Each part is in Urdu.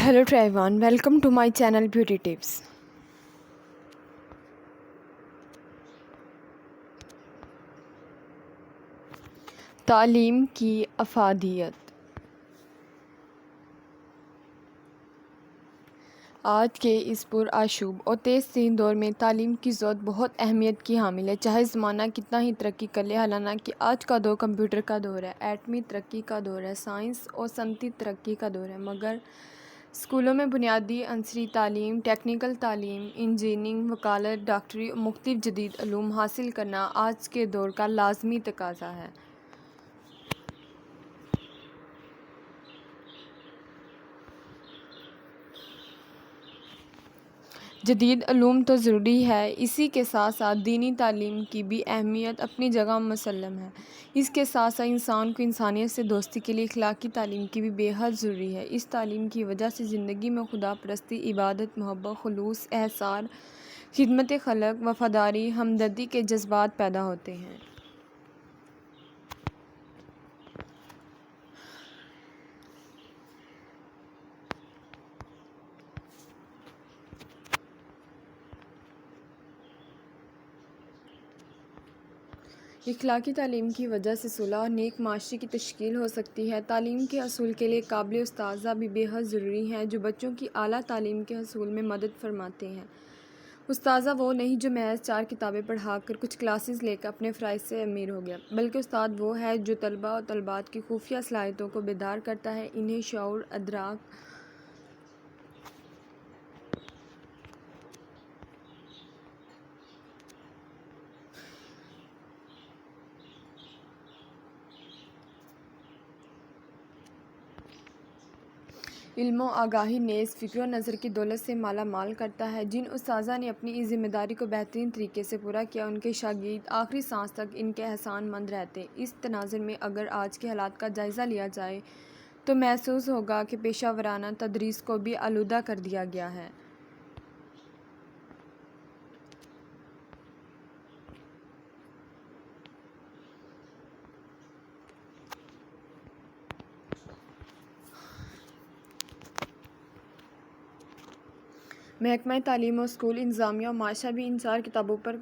Hello to everyone, welcome to my channel Beauty Tips. تعلیم کی افادیت۔ آج کے اس پرآشوب اور تیز ترین دور میں تعلیم کی ضرورت بہت اہمیت کی حامل ہے، چاہے زمانہ کتنا ہی ترقی کر لے۔ حالانکہ آج کا دور کمپیوٹر کا دور ہے، ایٹمی ترقی کا دور ہے، سائنس اور صنعتی ترقی کا دور ہے، مگر اسکولوں میں بنیادی عنصری تعلیم، ٹیکنیکل تعلیم، انجینئرنگ، وکالت، ڈاکٹری اور مختلف جدید علوم حاصل کرنا آج کے دور کا لازمی تقاضا ہے۔ جدید علوم تو ضروری ہے، اسی کے ساتھ ساتھ دینی تعلیم کی بھی اہمیت اپنی جگہ مسلم ہے۔ اس کے ساتھ ساتھ انسان کو انسانیت سے دوستی کے لیے اخلاقی تعلیم کی بھی بے حد ضروری ہے۔ اس تعلیم کی وجہ سے زندگی میں خدا پرستی، عبادت، محبت، خلوص، احسان، خدمت خلق، وفاداری، ہمدردی کے جذبات پیدا ہوتے ہیں۔ اخلاقی تعلیم کی وجہ سے صلح اور نیک معاشرے کی تشکیل ہو سکتی ہے۔ تعلیم کے حصول کے لیے قابل اساتذہ بھی بے حد ضروری ہیں جو بچوں کی اعلیٰ تعلیم کے حصول میں مدد فرماتے ہیں۔ استاذ وہ نہیں جو محض 4 کتابیں پڑھا کر، کچھ کلاسز لے کر اپنے فرائض سے امیر ہو گیا، بلکہ استاد وہ ہے جو طلباء اور طالبات کی خفیہ صلاحیتوں کو بیدار کرتا ہے، انہیں شعور، ادراک، علم و آگاہی نیز فکر و نظر کی دولت سے مالا مال کرتا ہے۔ جن اساتذہ نے اپنی اس ذمہ داری کو بہترین طریقے سے پورا کیا، ان کے شاگرد آخری سانس تک ان کے احسان مند رہتے۔ اس تناظر میں اگر آج کے حالات کا جائزہ لیا جائے تو محسوس ہوگا کہ پیشہ ورانہ تدریس کو بھی آلودہ کر دیا گیا ہے۔ محکمہ تعلیم اور اسکول انتظامیہ و معاشرہ بھی ان 4 کتابوں پر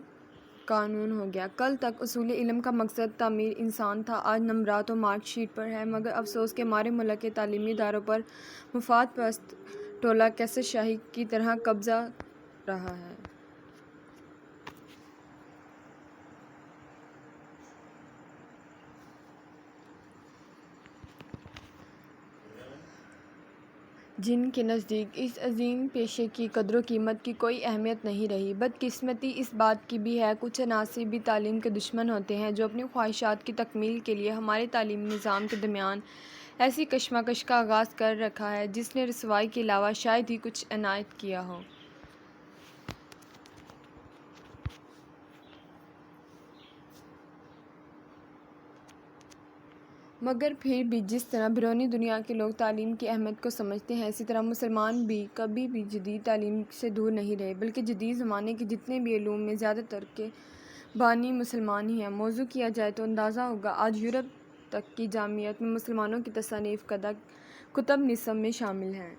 قانون ہو گیا۔ کل تک اصول علم کا مقصد تعمیر انسان تھا، آج نمبرات اور مارک شیٹ پر ہے، مگر افسوس کہ ہمارے ملک کے تعلیمی اداروں پر مفاد پرست ٹولہ کیسٹ شاہی کی طرح قبضہ رہا ہے۔ جن کے نزدیک اس عظیم پیشے کی قدر و قیمت کی کوئی اہمیت نہیں رہی۔ بدقسمتی اس بات کی بھی ہے کچھ عناصر بھی تعلیم کے دشمن ہوتے ہیں جو اپنی خواہشات کی تکمیل کے لیے ہمارے تعلیمی نظام کے درمیان ایسی کشمکش کا آغاز کر رکھا ہے جس نے رسوائی کے علاوہ شاید ہی کچھ عنایت کیا ہو۔ مگر پھر بھی جس طرح بیرونی دنیا کے لوگ تعلیم کی اہمیت کو سمجھتے ہیں، اسی طرح مسلمان بھی کبھی بھی جدید تعلیم سے دور نہیں رہے، بلکہ جدید زمانے کے جتنے بھی علوم میں زیادہ تر کے بانی مسلمان ہی ہیں۔ موضوع کیا جائے تو اندازہ ہوگا آج یورپ تک کی جامعات میں مسلمانوں کی تصانیف کردہ کتب نصب میں شامل ہیں۔